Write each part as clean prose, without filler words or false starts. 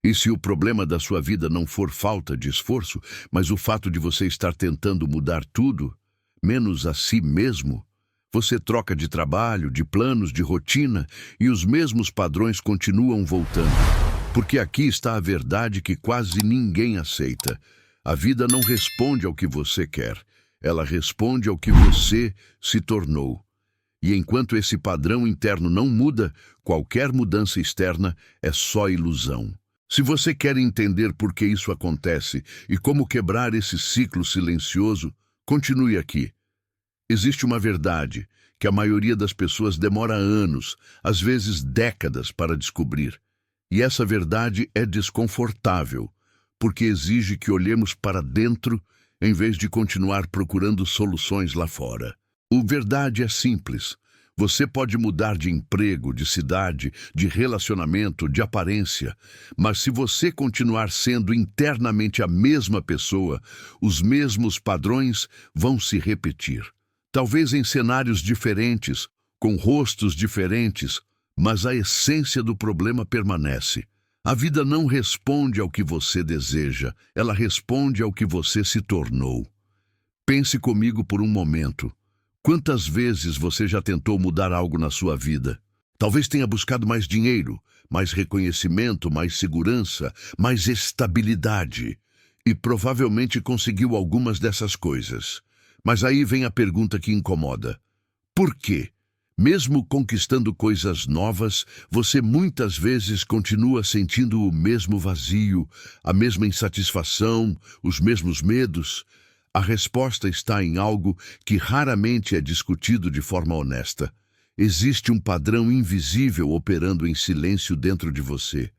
E se o problema da sua vida não for falta de esforço, mas o fato de você estar tentando mudar tudo, menos a si mesmo, você troca de trabalho, de planos, de rotina, e os mesmos padrões continuam voltando. Porque aqui está a verdade que quase ninguém aceita. A vida não responde ao que você quer, ela responde ao que você se tornou. E enquanto esse padrão interno não muda, qualquer mudança externa é só ilusão. Se você quer entender por que isso acontece e como quebrar esse ciclo silencioso, continue aqui. Existe uma verdade que a maioria das pessoas demora anos, às vezes décadas, para descobrir. E essa verdade é desconfortável, porque exige que olhemos para dentro em vez de continuar procurando soluções lá fora. A verdade é simples. Você pode mudar de emprego, de cidade, de relacionamento, de aparência, mas se você continuar sendo internamente a mesma pessoa, os mesmos padrões vão se repetir. Talvez em cenários diferentes, com rostos diferentes, mas a essência do problema permanece. A vida não responde ao que você deseja, ela responde ao que você se tornou. Pense comigo por um momento. Quantas vezes você já tentou mudar algo na sua vida? Talvez tenha buscado mais dinheiro, mais reconhecimento, mais segurança, mais estabilidade. E provavelmente conseguiu algumas dessas coisas. Mas aí vem a pergunta que incomoda. Por quê? Mesmo conquistando coisas novas, você muitas vezes continua sentindo o mesmo vazio, a mesma insatisfação, os mesmos medos. A resposta está em algo que raramente é discutido de forma honesta. Existe um padrão invisível operando em silêncio dentro de você.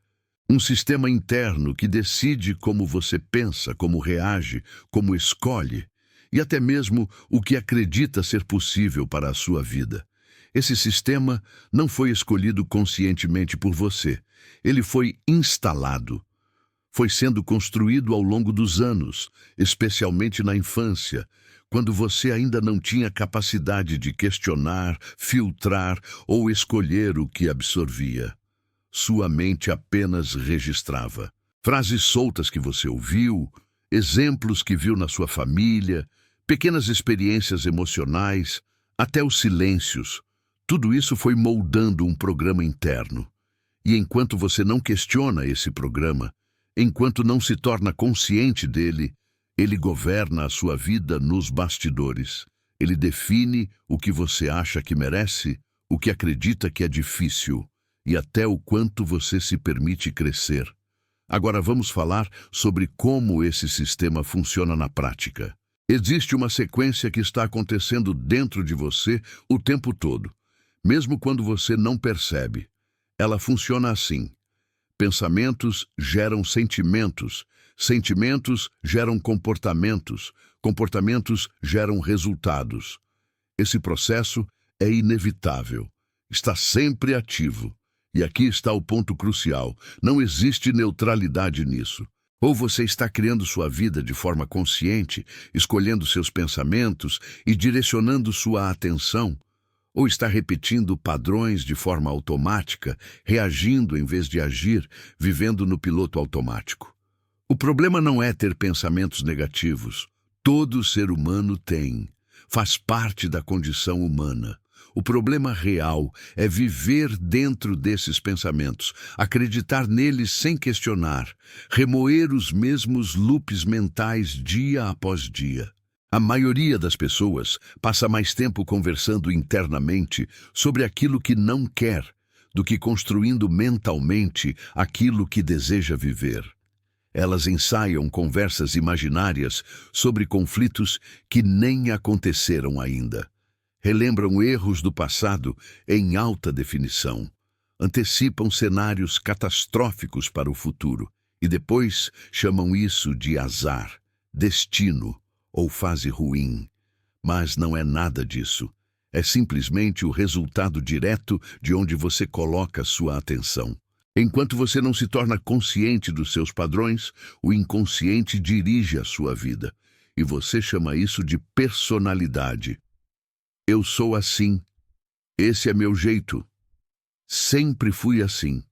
Um sistema interno que decide como você pensa, como reage, como escolhe, e até mesmo o que acredita ser possível para a sua vida. Esse sistema não foi escolhido conscientemente por você. Ele foi instalado. Foi sendo construído ao longo dos anos, especialmente na infância, quando você ainda não tinha capacidade de questionar, filtrar ou escolher o que absorvia. Sua mente apenas registrava. Frases soltas que você ouviu, exemplos que viu na sua família, pequenas experiências emocionais, até os silêncios. Tudo isso foi moldando um programa interno. E enquanto você não questiona esse programa, enquanto não se torna consciente dele, ele governa a sua vida nos bastidores. Ele define o que você acha que merece, o que acredita que é difícil, e até o quanto você se permite crescer. Agora vamos falar sobre como esse sistema funciona na prática. Existe uma sequência que está acontecendo dentro de você o tempo todo, mesmo quando você não percebe. Ela funciona assim. Pensamentos geram sentimentos, sentimentos geram comportamentos, comportamentos geram resultados. Esse processo é inevitável, está sempre ativo. E aqui está o ponto crucial: não existe neutralidade nisso. Ou você está criando sua vida de forma consciente, escolhendo seus pensamentos e direcionando sua atenção, ou está repetindo padrões de forma automática, reagindo em vez de agir, vivendo no piloto automático. O problema não é ter pensamentos negativos. Todo ser humano tem. Faz parte da condição humana. O problema real é viver dentro desses pensamentos, acreditar neles sem questionar, remoer os mesmos loops mentais dia após dia. A maioria das pessoas passa mais tempo conversando internamente sobre aquilo que não quer do que construindo mentalmente aquilo que deseja viver. Elas ensaiam conversas imaginárias sobre conflitos que nem aconteceram ainda. Relembram erros do passado em alta definição. Antecipam cenários catastróficos para o futuro e depois chamam isso de azar, destino ou fase ruim. Mas não é nada disso. É simplesmente o resultado direto de onde você coloca sua atenção. Enquanto você não se torna consciente dos seus padrões, o inconsciente dirige a sua vida. E você chama isso de personalidade. Eu sou assim. Esse é meu jeito. Sempre fui assim.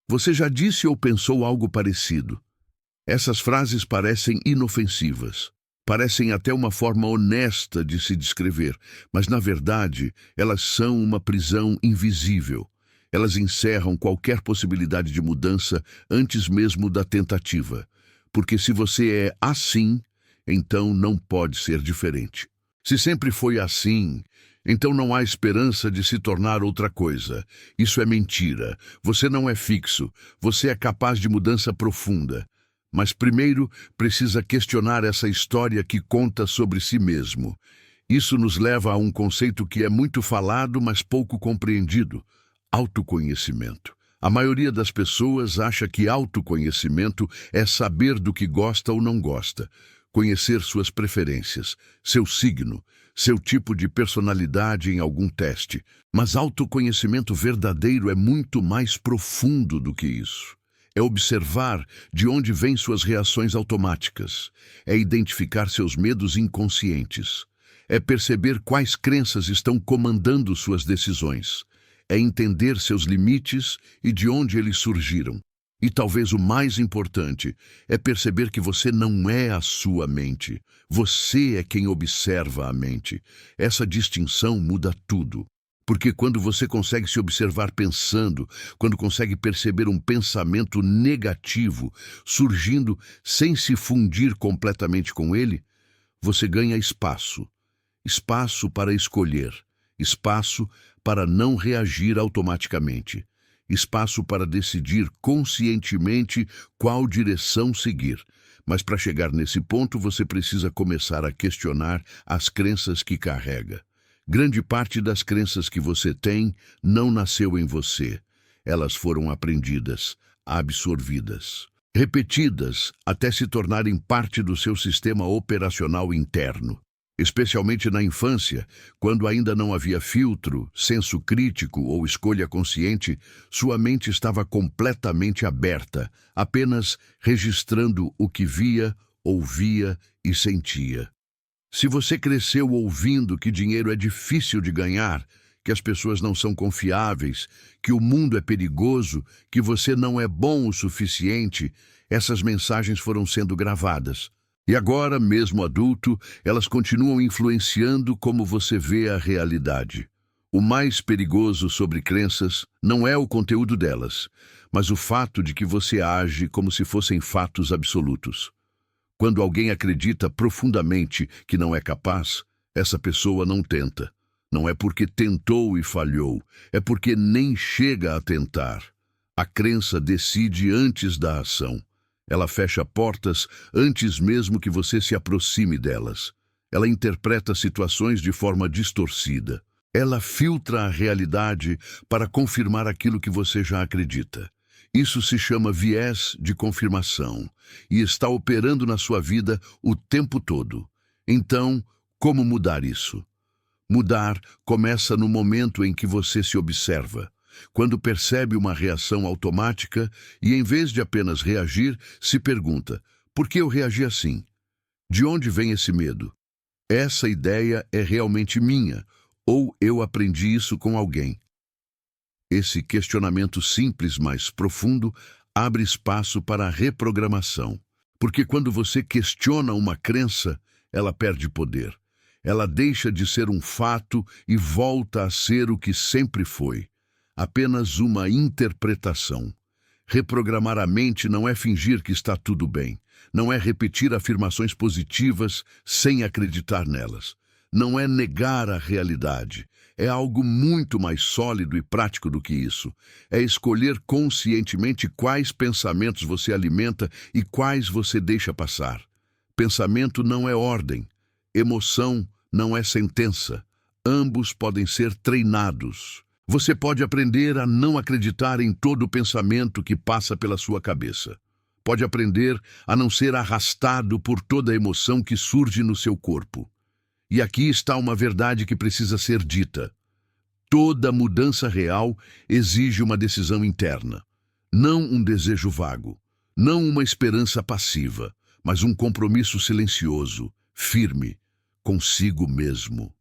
Você já disse ou pensou algo parecido? Essas frases parecem inofensivas. Parecem até uma forma honesta de se descrever, mas na verdade elas são uma prisão invisível. Elas encerram qualquer possibilidade de mudança antes mesmo da tentativa. Porque se você é assim, então não pode ser diferente. Se sempre foi assim, então não há esperança de se tornar outra coisa. Isso é mentira. Você não é fixo. Você é capaz de mudança profunda. Mas primeiro precisa questionar essa história que conta sobre si mesmo. Isso nos leva a um conceito que é muito falado, mas pouco compreendido: autoconhecimento. A maioria das pessoas acha que autoconhecimento é saber do que gosta ou não gosta, conhecer suas preferências, seu signo, seu tipo de personalidade em algum teste. Mas autoconhecimento verdadeiro é muito mais profundo do que isso. É observar de onde vêm suas reações automáticas. É identificar seus medos inconscientes. É perceber quais crenças estão comandando suas decisões. É entender seus limites e de onde eles surgiram. E talvez o mais importante é perceber que você não é a sua mente. Você é quem observa a mente. Essa distinção muda tudo. Porque quando você consegue se observar pensando, quando consegue perceber um pensamento negativo surgindo sem se fundir completamente com ele, você ganha espaço. Espaço para escolher. Espaço para não reagir automaticamente. Espaço para decidir conscientemente qual direção seguir. Mas para chegar nesse ponto, você precisa começar a questionar as crenças que carrega. Grande parte das crenças que você tem não nasceu em você. Elas foram aprendidas, absorvidas, repetidas até se tornarem parte do seu sistema operacional interno. Especialmente na infância, quando ainda não havia filtro, senso crítico ou escolha consciente, sua mente estava completamente aberta, apenas registrando o que via, ouvia e sentia. Se você cresceu ouvindo que dinheiro é difícil de ganhar, que as pessoas não são confiáveis, que o mundo é perigoso, que você não é bom o suficiente, essas mensagens foram sendo gravadas. E agora, mesmo adulto, elas continuam influenciando como você vê a realidade. O mais perigoso sobre crenças não é o conteúdo delas, mas o fato de que você age como se fossem fatos absolutos. Quando alguém acredita profundamente que não é capaz, essa pessoa não tenta. Não é porque tentou e falhou, é porque nem chega a tentar. A crença decide antes da ação. Ela fecha portas antes mesmo que você se aproxime delas. Ela interpreta situações de forma distorcida. Ela filtra a realidade para confirmar aquilo que você já acredita. Isso se chama viés de confirmação e está operando na sua vida o tempo todo. Então, como mudar isso? Mudar começa no momento em que você se observa, quando percebe uma reação automática e, em vez de apenas reagir, se pergunta: por que eu reagi assim? De onde vem esse medo? Essa ideia é realmente minha, ou eu aprendi isso com alguém? Esse questionamento simples, mas profundo, abre espaço para a reprogramação. Porque quando você questiona uma crença, ela perde poder. Ela deixa de ser um fato e volta a ser o que sempre foi. Apenas uma interpretação. Reprogramar a mente não é fingir que está tudo bem. Não é repetir afirmações positivas sem acreditar nelas. Não é negar a realidade. É algo muito mais sólido e prático do que isso. É escolher conscientemente quais pensamentos você alimenta e quais você deixa passar. Pensamento não é ordem. Emoção não é sentença. Ambos podem ser treinados. Você pode aprender a não acreditar em todo pensamento que passa pela sua cabeça. Pode aprender a não ser arrastado por toda emoção que surge no seu corpo. E aqui está uma verdade que precisa ser dita. Toda mudança real exige uma decisão interna. Não um desejo vago. Não uma esperança passiva, mas um compromisso silencioso, firme, consigo mesmo.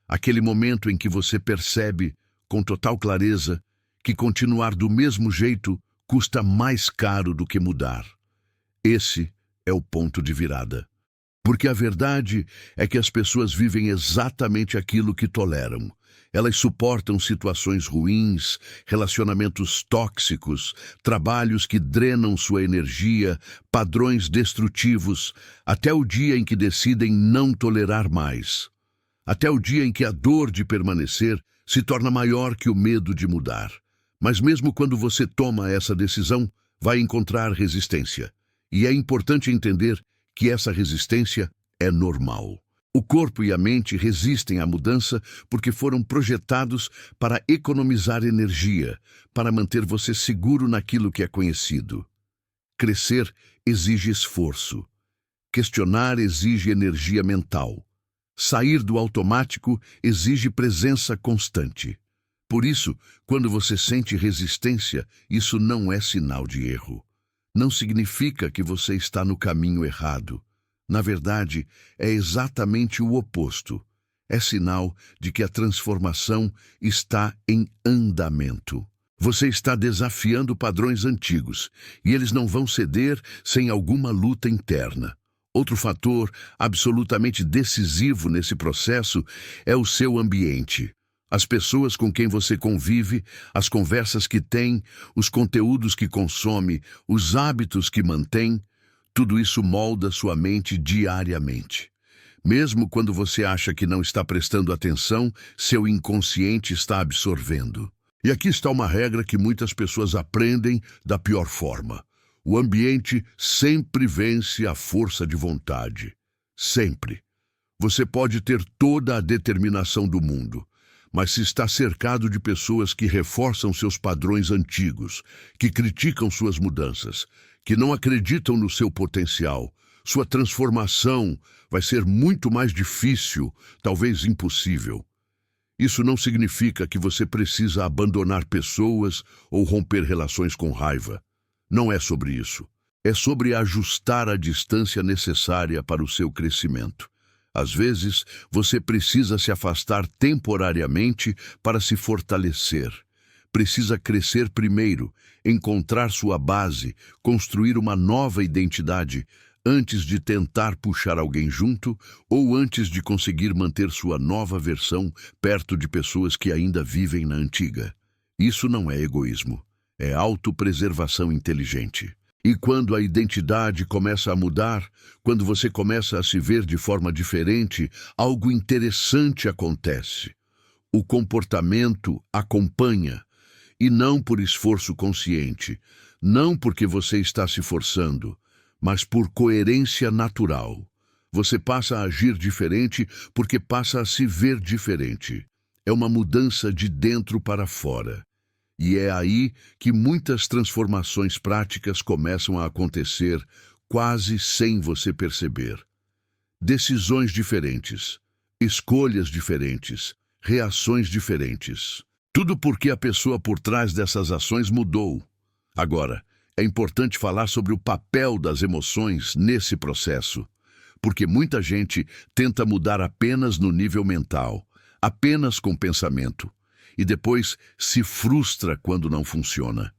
Aquele momento em que você percebe, com total clareza, que continuar do mesmo jeito custa mais caro do que mudar. Esse é o ponto de virada. Porque a verdade é que as pessoas vivem exatamente aquilo que toleram. Elas suportam situações ruins, relacionamentos tóxicos, trabalhos que drenam sua energia, padrões destrutivos, até o dia em que decidem não tolerar mais. Até o dia em que a dor de permanecer se torna maior que o medo de mudar. Mas mesmo quando você toma essa decisão, vai encontrar resistência. E é importante entender que essa resistência é normal. O corpo e a mente resistem à mudança porque foram projetados para economizar energia, para manter você seguro naquilo que é conhecido. Crescer exige esforço. Questionar exige energia mental. Sair do automático exige presença constante. Por isso, quando você sente resistência, isso não é sinal de erro. Não significa que você está no caminho errado. Na verdade, é exatamente o oposto. É sinal de que a transformação está em andamento. Você está desafiando padrões antigos, e eles não vão ceder sem alguma luta interna. Outro fator absolutamente decisivo nesse processo é o seu ambiente. As pessoas com quem você convive, as conversas que tem, os conteúdos que consome, os hábitos que mantém, tudo isso molda sua mente diariamente. Mesmo quando você acha que não está prestando atenção, seu inconsciente está absorvendo. E aqui está uma regra que muitas pessoas aprendem da pior forma. O ambiente sempre vence a força de vontade. Sempre. Você pode ter toda a determinação do mundo, mas se está cercado de pessoas que reforçam seus padrões antigos, que criticam suas mudanças, que não acreditam no seu potencial, sua transformação vai ser muito mais difícil, talvez impossível. Isso não significa que você precisa abandonar pessoas ou romper relações com raiva. Não é sobre isso. É sobre ajustar a distância necessária para o seu crescimento. Às vezes, você precisa se afastar temporariamente para se fortalecer. Precisa crescer primeiro, encontrar sua base, construir uma nova identidade, antes de tentar puxar alguém junto ou antes de conseguir manter sua nova versão perto de pessoas que ainda vivem na antiga. Isso não é egoísmo, é autopreservação inteligente. E quando a identidade começa a mudar, quando você começa a se ver de forma diferente, algo interessante acontece. O comportamento acompanha, e não por esforço consciente, não porque você está se forçando, mas por coerência natural. Você passa a agir diferente porque passa a se ver diferente. É uma mudança de dentro para fora. E é aí que muitas transformações práticas começam a acontecer, quase sem você perceber. Decisões diferentes, escolhas diferentes, reações diferentes. Tudo porque a pessoa por trás dessas ações mudou. Agora, é importante falar sobre o papel das emoções nesse processo, porque muita gente tenta mudar apenas no nível mental, apenas com pensamento, e depois se frustra quando não funciona.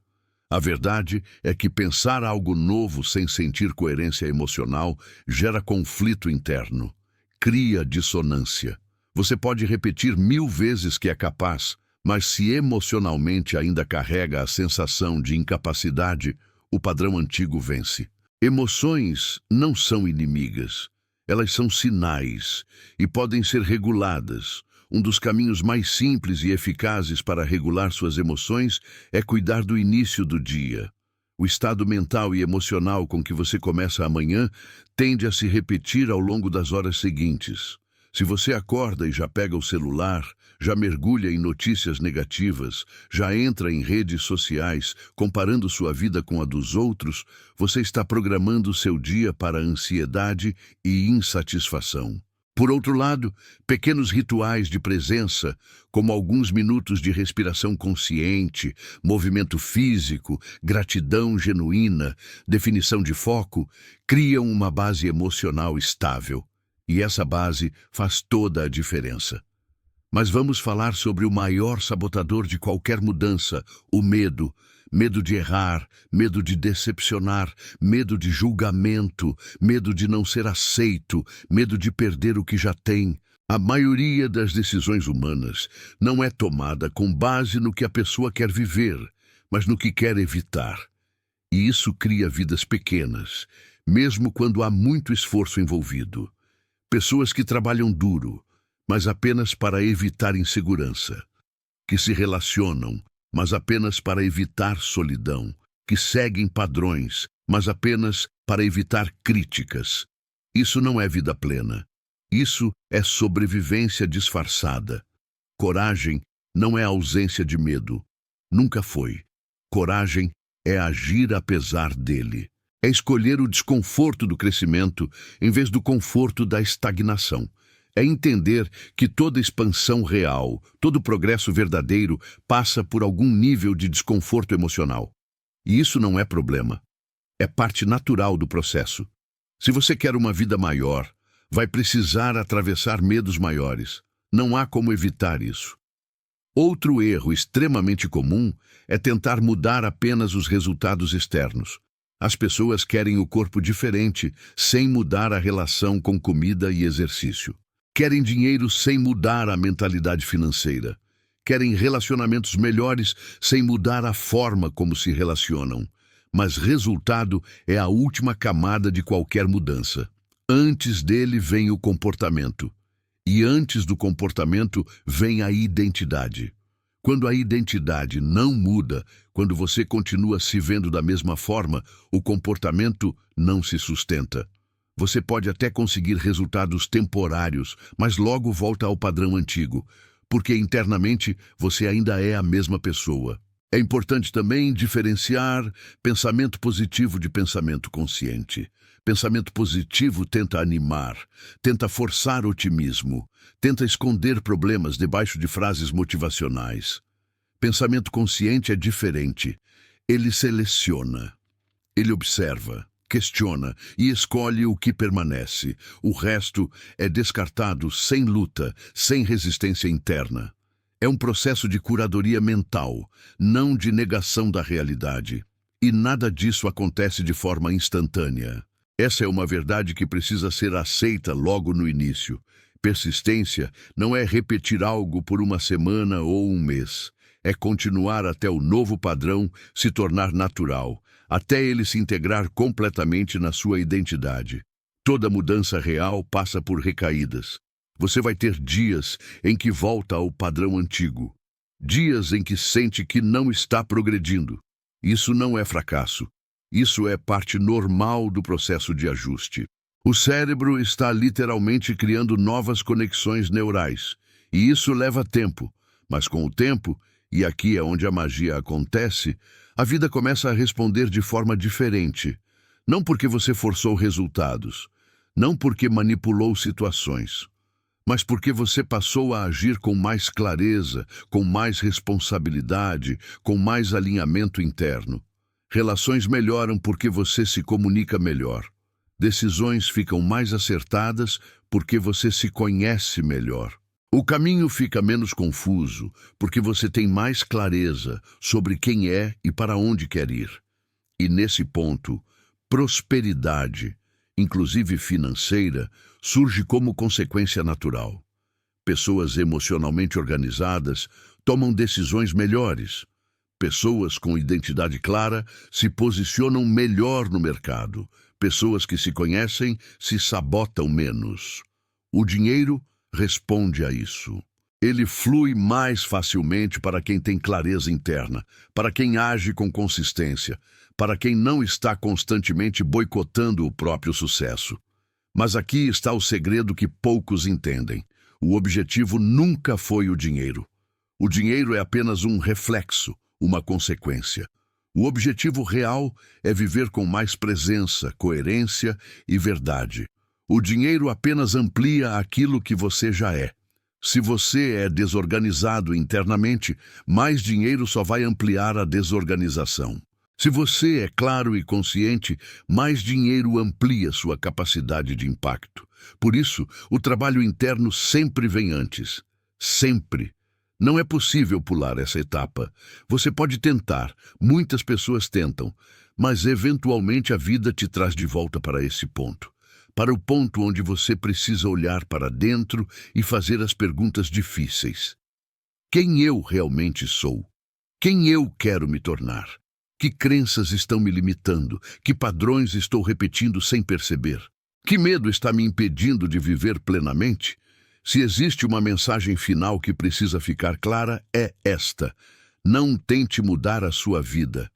A verdade é que pensar algo novo sem sentir coerência emocional gera conflito interno, cria dissonância. Você pode repetir 1000 vezes que é capaz, mas se emocionalmente ainda carrega a sensação de incapacidade, o padrão antigo vence. Emoções não são inimigas. Elas são sinais e podem ser reguladas. Um dos caminhos mais simples e eficazes para regular suas emoções é cuidar do início do dia. O estado mental e emocional com que você começa amanhã tende a se repetir ao longo das horas seguintes. Se você acorda e já pega o celular, já mergulha em notícias negativas, já entra em redes sociais, comparando sua vida com a dos outros, você está programando seu dia para ansiedade e insatisfação. Por outro lado, pequenos rituais de presença, como alguns minutos de respiração consciente, movimento físico, gratidão genuína, definição de foco, criam uma base emocional estável. E essa base faz toda a diferença. Mas vamos falar sobre o maior sabotador de qualquer mudança, o medo. Medo de errar, medo de decepcionar, medo de julgamento, medo de não ser aceito, medo de perder o que já tem. A maioria das decisões humanas não é tomada com base no que a pessoa quer viver, mas no que quer evitar. E isso cria vidas pequenas, mesmo quando há muito esforço envolvido. Pessoas que trabalham duro, mas apenas para evitar insegurança. Que se relacionam, mas apenas para evitar solidão. Que seguem padrões, mas apenas para evitar críticas. Isso não é vida plena. Isso é sobrevivência disfarçada. Coragem não é ausência de medo. Nunca foi. Coragem é agir apesar dele. É escolher o desconforto do crescimento em vez do conforto da estagnação. É entender que toda expansão real, todo progresso verdadeiro passa por algum nível de desconforto emocional. E isso não é problema. É parte natural do processo. Se você quer uma vida maior, vai precisar atravessar medos maiores. Não há como evitar isso. Outro erro extremamente comum é tentar mudar apenas os resultados externos. As pessoas querem o corpo diferente, sem mudar a relação com comida e exercício. Querem dinheiro sem mudar a mentalidade financeira. Querem relacionamentos melhores sem mudar a forma como se relacionam. Mas resultado é a última camada de qualquer mudança. Antes dele vem o comportamento. E antes do comportamento vem a identidade. Quando a identidade não muda, quando você continua se vendo da mesma forma, o comportamento não se sustenta. Você pode até conseguir resultados temporários, mas logo volta ao padrão antigo, porque internamente você ainda é a mesma pessoa. É importante também diferenciar pensamento positivo de pensamento consciente. Pensamento positivo tenta animar, tenta forçar otimismo, tenta esconder problemas debaixo de frases motivacionais. Pensamento consciente é diferente. Ele seleciona, ele observa, questiona e escolhe o que permanece. O resto é descartado sem luta, sem resistência interna. É um processo de curadoria mental, não de negação da realidade. E nada disso acontece de forma instantânea. Essa é uma verdade que precisa ser aceita logo no início. Persistência não é repetir algo por uma semana ou um mês. É continuar até o novo padrão se tornar natural, até ele se integrar completamente na sua identidade. Toda mudança real passa por recaídas. Você vai ter dias em que volta ao padrão antigo. Dias em que sente que não está progredindo. Isso não é fracasso. Isso é parte normal do processo de ajuste. O cérebro está literalmente criando novas conexões neurais. E isso leva tempo. Mas com o tempo, e aqui é onde a magia acontece, a vida começa a responder de forma diferente. Não porque você forçou resultados. Não porque manipulou situações. Mas porque você passou a agir com mais clareza, com mais responsabilidade, com mais alinhamento interno. Relações melhoram porque você se comunica melhor. Decisões ficam mais acertadas porque você se conhece melhor. O caminho fica menos confuso porque você tem mais clareza sobre quem é e para onde quer ir. E nesse ponto, prosperidade, inclusive financeira, surge como consequência natural. Pessoas emocionalmente organizadas tomam decisões melhores. Pessoas com identidade clara se posicionam melhor no mercado. Pessoas que se conhecem se sabotam menos. O dinheiro responde a isso. Ele flui mais facilmente para quem tem clareza interna, para quem age com consistência, para quem não está constantemente boicotando o próprio sucesso. Mas aqui está o segredo que poucos entendem. O objetivo nunca foi o dinheiro. O dinheiro é apenas um reflexo, uma consequência. O objetivo real é viver com mais presença, coerência e verdade. O dinheiro apenas amplia aquilo que você já é. Se você é desorganizado internamente, mais dinheiro só vai ampliar a desorganização. Se você é claro e consciente, mais dinheiro amplia sua capacidade de impacto. Por isso, o trabalho interno sempre vem antes. Sempre. Não é possível pular essa etapa. Você pode tentar, muitas pessoas tentam, mas eventualmente a vida te traz de volta para esse ponto. Para o ponto onde você precisa olhar para dentro e fazer as perguntas difíceis. Quem eu realmente sou? Quem eu quero me tornar? Que crenças estão me limitando? Que padrões estou repetindo sem perceber? Que medo está me impedindo de viver plenamente? Se existe uma mensagem final que precisa ficar clara, é esta: não tente mudar a sua vida.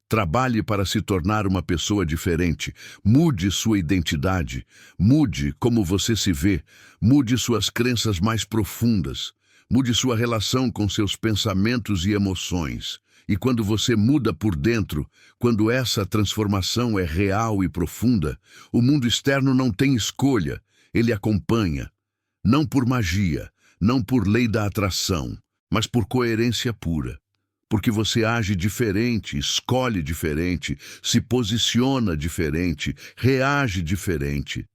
Trabalhe para se tornar uma pessoa diferente. Mude sua identidade. Mude como você se vê. Mude suas crenças mais profundas. Mude sua relação com seus pensamentos e emoções. E quando você muda por dentro, quando essa transformação é real e profunda, o mundo externo não tem escolha, ele acompanha. Não por magia, não por lei da atração, mas por coerência pura. Porque você age diferente, escolhe diferente, se posiciona diferente, reage diferente.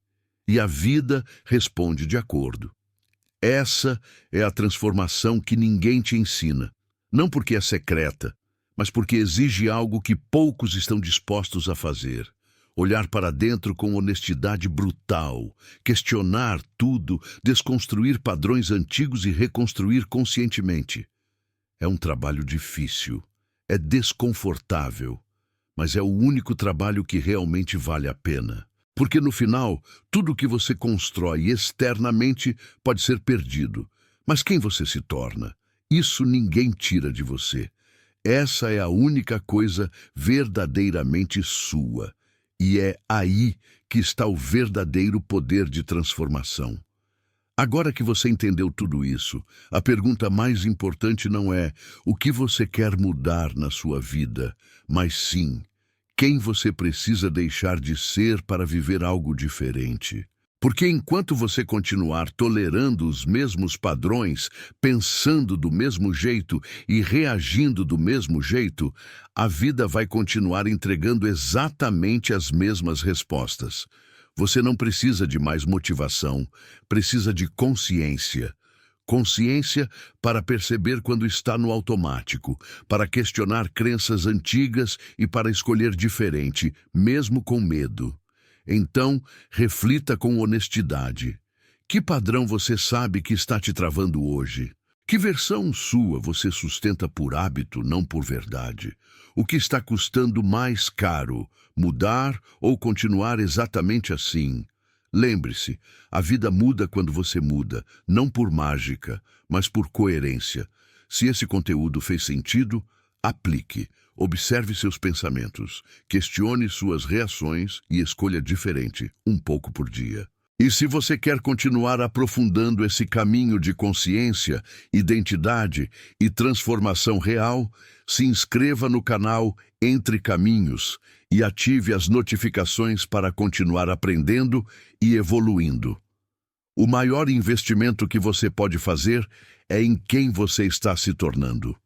E a vida responde de acordo. Essa é a transformação que ninguém te ensina. Não porque é secreta, mas porque exige algo que poucos estão dispostos a fazer. Olhar para dentro com honestidade brutal, questionar tudo, desconstruir padrões antigos e reconstruir conscientemente. É um trabalho difícil, é desconfortável, mas é o único trabalho que realmente vale a pena. Porque no final, tudo o que você constrói externamente pode ser perdido. Mas quem você se torna? Isso ninguém tira de você. Essa é a única coisa verdadeiramente sua. E é aí que está o verdadeiro poder de transformação. Agora que você entendeu tudo isso, a pergunta mais importante não é o que você quer mudar na sua vida, mas sim, quem você precisa deixar de ser para viver algo diferente. Porque enquanto você continuar tolerando os mesmos padrões, pensando do mesmo jeito e reagindo do mesmo jeito, a vida vai continuar entregando exatamente as mesmas respostas. Você não precisa de mais motivação, precisa de consciência. Consciência para perceber quando está no automático, para questionar crenças antigas e para escolher diferente, mesmo com medo. Então, reflita com honestidade. Que padrão você sabe que está te travando hoje? Que versão sua você sustenta por hábito, não por verdade? O que está custando mais caro, mudar ou continuar exatamente assim? Lembre-se, a vida muda quando você muda, não por mágica, mas por coerência. Se esse conteúdo fez sentido, aplique. Observe seus pensamentos, questione suas reações e escolha diferente, um pouco por dia. E se você quer continuar aprofundando esse caminho de consciência, identidade e transformação real, se inscreva no canal Entre Caminhos e ative as notificações para continuar aprendendo e evoluindo. O maior investimento que você pode fazer é em quem você está se tornando.